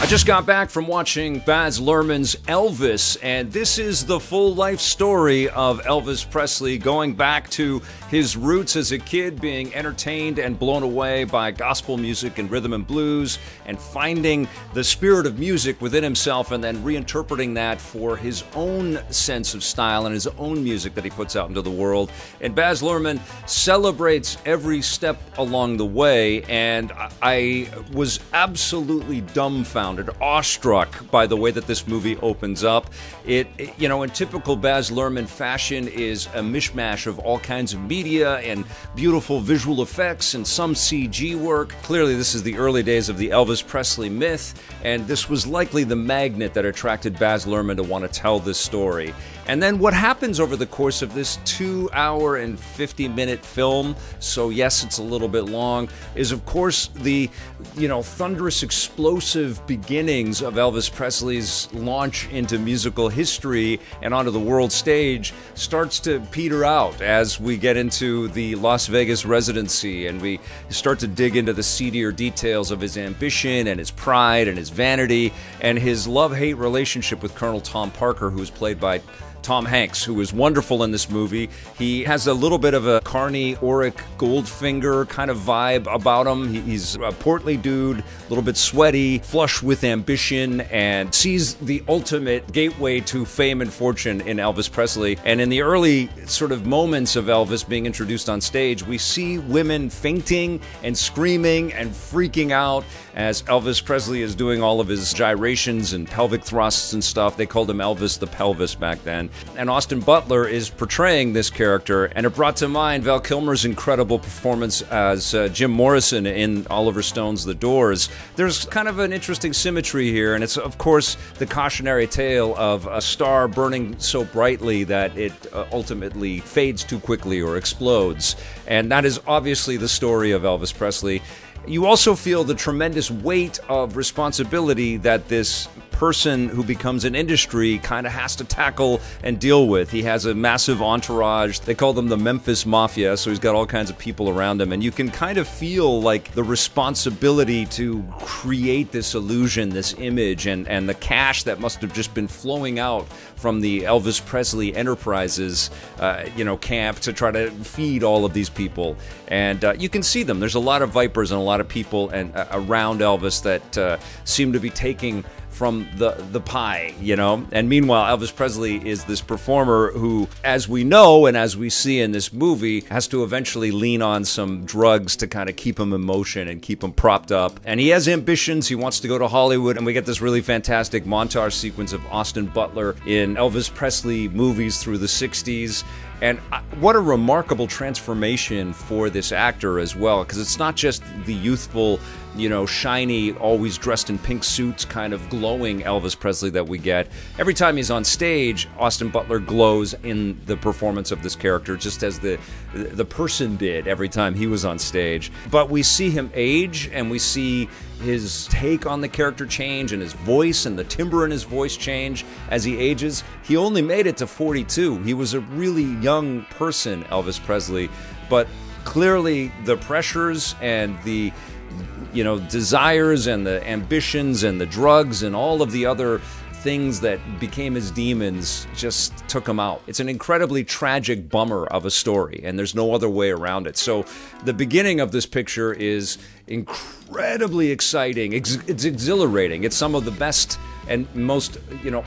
Just got back from watching Baz Luhrmann's Elvis, and this is the full life story of Elvis Presley, going back to his roots as a kid, being entertained and blown away by gospel music and rhythm and blues, and finding the spirit of music within himself and then reinterpreting that for his own sense of style and his own music that he puts out into the world. And Baz Luhrmann celebrates every step along the way, and I was absolutely dumbfounded, awestruck by the way that this movie opens up. It in typical Baz Luhrmann fashion, is a mishmash of all kinds of media and beautiful visual effects and some CG work. Clearly, this is the early days of the Elvis Presley myth, and this was likely the magnet that attracted Baz Luhrmann to want to tell this story. And then what happens over the course of this 2-hour and 50-minute film, so yes, it's a little bit long, is of course the, thunderous, explosive beginnings of Elvis Presley's launch into musical history and onto the world stage starts to peter out as we get into the Las Vegas residency and we start to dig into the seedier details of his ambition and his pride and his vanity and his love-hate relationship with Colonel Tom Parker, who is played by Tom Hanks, who is wonderful in this movie. He has a little bit of a Carney Oric Goldfinger kind of vibe about him. He's a portly dude, a little bit sweaty, flush with ambition, and sees the ultimate gateway to fame and fortune in Elvis Presley. And in the early sort of moments of Elvis being introduced on stage, we see women fainting and screaming and freaking out as Elvis Presley is doing all of his gyrations and pelvic thrusts and stuff. They called him Elvis the Pelvis back then. And Austin Butler is portraying this character, and it brought to mind Val Kilmer's incredible performance as Jim Morrison in Oliver Stone's The Doors. There's kind of an interesting symmetry here, and it's, of course, the cautionary tale of a star burning so brightly that it ultimately fades too quickly or explodes. And that is obviously the story of Elvis Presley. You also feel the tremendous weight of responsibility that this person who becomes an industry kind of has to tackle and deal with. He has a massive entourage. They call them the Memphis Mafia, so he's got all kinds of people around him, and you can kind of feel like the responsibility to create this illusion, this image, and the cash that must have just been flowing out from the Elvis Presley Enterprises, camp to try to feed all of these people. And you can see them. There's a lot of vipers and a lot of people and around Elvis that seem to be taking from the pie, And meanwhile, Elvis Presley is this performer who, as we know and as we see in this movie, has to eventually lean on some drugs to kind of keep him in motion and keep him propped up. And he has ambitions. He wants to go to Hollywood, and we get this really fantastic montage sequence of Austin Butler in Elvis Presley movies through the 60s. And what a remarkable transformation for this actor as well, because it's not just the youthful, shiny, always dressed in pink suits, kind of glowing Elvis Presley that we get. Every time he's on stage, Austin Butler glows in the performance of this character, just as the person did every time he was on stage. But we see him age, and we see his take on the character change, and his voice and the timbre in his voice change as he ages. He only made it to 42. He was a really young person, Elvis Presley, but clearly the pressures and the desires and the ambitions and the drugs and all of the other things that became his demons just took him out. It's an incredibly tragic bummer of a story, and there's no other way around it. So the beginning of this picture is incredibly exciting. It's exhilarating. It's some of the best and most,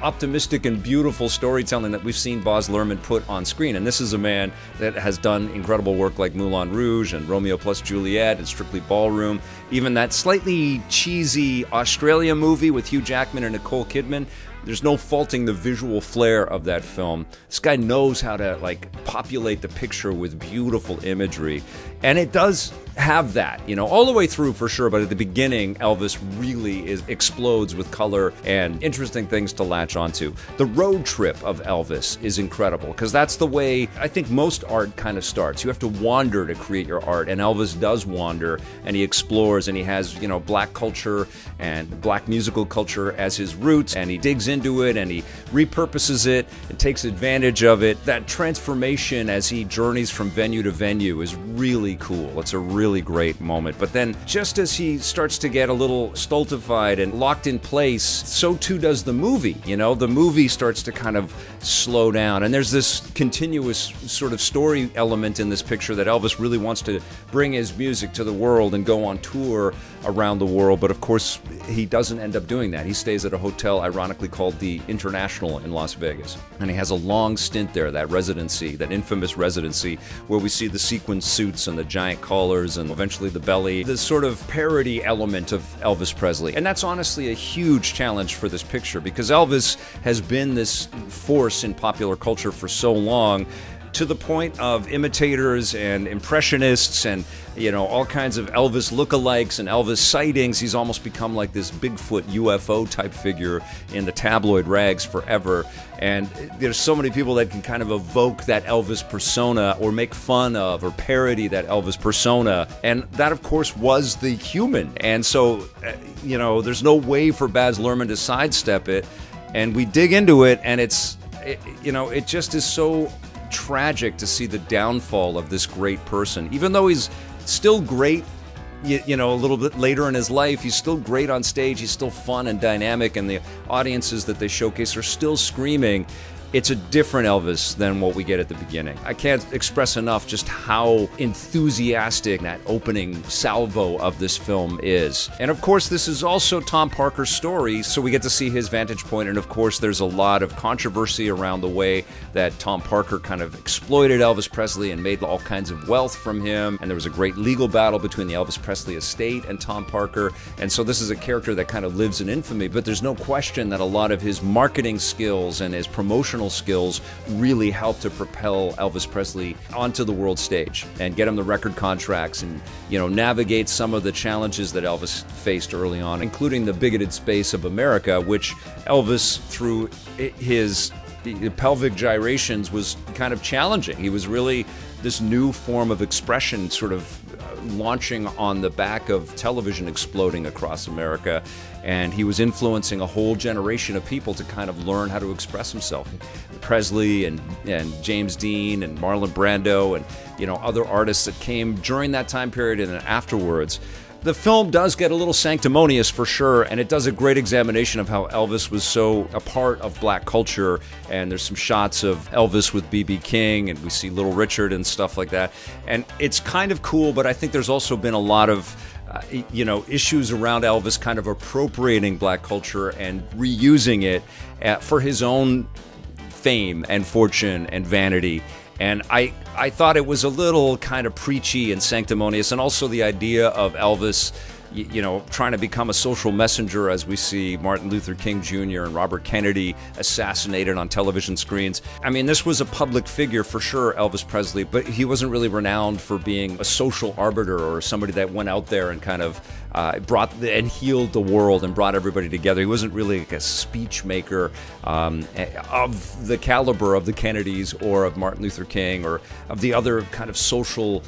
optimistic and beautiful storytelling that we've seen Baz Luhrmann put on screen. And this is a man that has done incredible work like Moulin Rouge and Romeo plus Juliet and Strictly Ballroom. Even that slightly cheesy Australia movie with Hugh Jackman and Nicole Kidman. There's no faulting the visual flair of that film. This guy knows how to populate the picture with beautiful imagery. And it does have that, all the way through for sure, but at the beginning, Elvis really explodes with color and interesting things to latch onto. The road trip of Elvis is incredible, because that's the way I think most art kind of starts. You have to wander to create your art, and Elvis does wander, and he explores, and he has, black culture and black musical culture as his roots, and he digs into it and he repurposes it and takes advantage of it. That transformation as he journeys from venue to venue is really cool. It's a really great moment. But then just as he starts to get a little stultified and locked in place, so too does the movie. You know, the movie starts to kind of slow down. And there's this continuous sort of story element in this picture that Elvis really wants to bring his music to the world and go on tour around the world. But of course, he doesn't end up doing that. He stays at a hotel ironically called the International in Las Vegas. And he has a long stint there, that residency, that infamous residency, where we see the sequin suits and the giant collars and eventually the belly, this sort of parody element of Elvis Presley. And that's honestly a huge challenge for this picture because Elvis has been this force in popular culture for so long, to the point of imitators and impressionists and, you know, all kinds of Elvis lookalikes and Elvis sightings. He's almost become like this Bigfoot UFO type figure in the tabloid rags forever. And there's so many people that can kind of evoke that Elvis persona or make fun of or parody that Elvis persona. And that, of course, was the human. And so, you know, there's no way for Baz Luhrmann to sidestep it. And we dig into it, and you know, it just is so tragic to see the downfall of this great person. Even though he's still great, you know, a little bit later in his life, he's still great on stage, he's still fun and dynamic, and the audiences that they showcase are still screaming. It's a different Elvis than what we get at the beginning. I can't express enough just how enthusiastic that opening salvo of this film is. And of course, this is also Tom Parker's story, so we get to see his vantage point. And of course, there's a lot of controversy around the way that Tom Parker kind of exploited Elvis Presley and made all kinds of wealth from him. And there was a great legal battle between the Elvis Presley estate and Tom Parker. And so this is a character that kind of lives in infamy, but there's no question that a lot of his marketing skills and his promotional skills really helped to propel Elvis Presley onto the world stage and get him the record contracts and, you know, navigate some of the challenges that Elvis faced early on, including the bigoted space of America, which Elvis, through his pelvic gyrations, was kind of challenging. He was really this new form of expression sort of launching on the back of television exploding across America, and he was influencing a whole generation of people to kind of learn how to express himself. Presley and James Dean and Marlon Brando and, you know, other artists that came during that time period and then afterwards. The film does get a little sanctimonious for sure, and it does a great examination of how Elvis was so a part of black culture, and there's some shots of Elvis with B.B. King, and we see Little Richard and stuff like that. And it's kind of cool, but I think there's also been a lot of you know, issues around Elvis kind of appropriating black culture and reusing it for his own fame and fortune and vanity. And I thought it was a little kind of preachy and sanctimonious, and also the idea of Elvis, you know, trying to become a social messenger, as we see Martin Luther King Jr. and Robert Kennedy assassinated on television screens. I mean, this was a public figure for sure, Elvis Presley, but he wasn't really renowned for being a social arbiter or somebody that went out there and kind of brought and healed the world and brought everybody together. He wasn't really like a speech maker of the caliber of the Kennedys or of Martin Luther King or of the other kind of social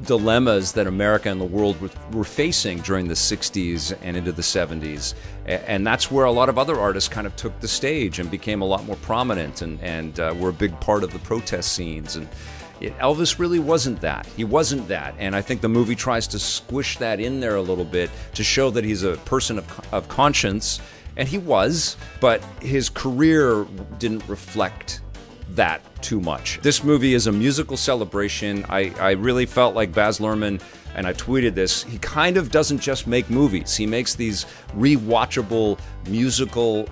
dilemmas that America and the world were facing during the 60s and into the 70s. And that's where a lot of other artists kind of took the stage and became a lot more prominent and were a big part of the protest scenes. And Elvis really wasn't that. He wasn't that. And I think the movie tries to squish that in there a little bit to show that he's a person of conscience. And he was, but his career didn't reflect that too much. This movie is a musical celebration. I really felt like Baz Luhrmann, and I tweeted this, he kind of doesn't just make movies. He makes these rewatchable musical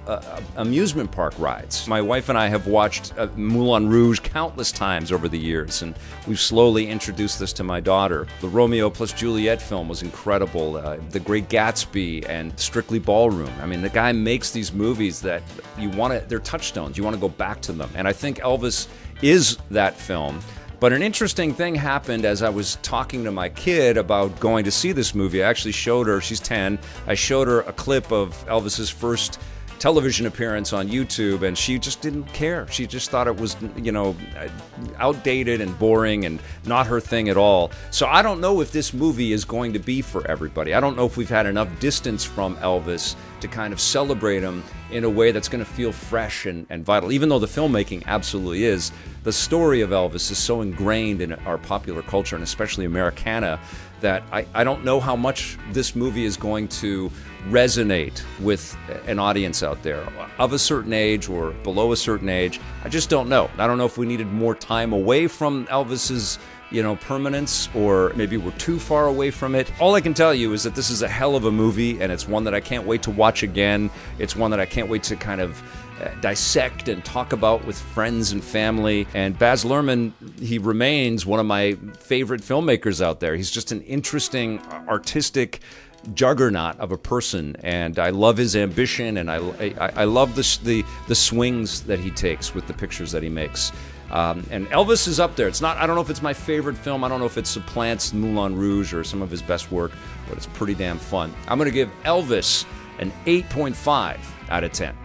amusement park rides. My wife and I have watched Moulin Rouge countless times over the years, and we've slowly introduced this to my daughter. The Romeo plus Juliet film was incredible. The Great Gatsby and Strictly Ballroom. I mean, the guy makes these movies that you want to, they're touchstones. You want to go back to them. And I think Elvis is that film. But an interesting thing happened as I was talking to my kid about going to see this movie. I actually showed her, she's 10, I showed her a clip of Elvis's first television appearance on YouTube, and she just didn't care. She just thought it was, you know, outdated and boring and not her thing at all. So I don't know if this movie is going to be for everybody. I don't know if we've had enough distance from Elvis to kind of celebrate him in a way that's going to feel fresh and vital. Even though the filmmaking absolutely is, the story of Elvis is so ingrained in our popular culture, and especially Americana, that I don't know how much this movie is going to resonate with an audience out there of a certain age or below a certain age. I just don't know. I don't know if we needed more time away from Elvis's permanence, or maybe we're too far away from it. All I can tell you is that this is a hell of a movie, and it's one that I can't wait to watch again. It's one that I can't wait to kind of dissect and talk about with friends and family. And Baz Luhrmann, he remains one of my favorite filmmakers out there. He's just an interesting, artistic juggernaut of a person, and I love his ambition, and I love the swings that he takes with the pictures that he makes. And Elvis is up there. It's not, I don't know if it's my favorite film. I don't know if it supplants Moulin Rouge or some of his best work, but it's pretty damn fun. I'm going to give Elvis an 8.5 out of 10.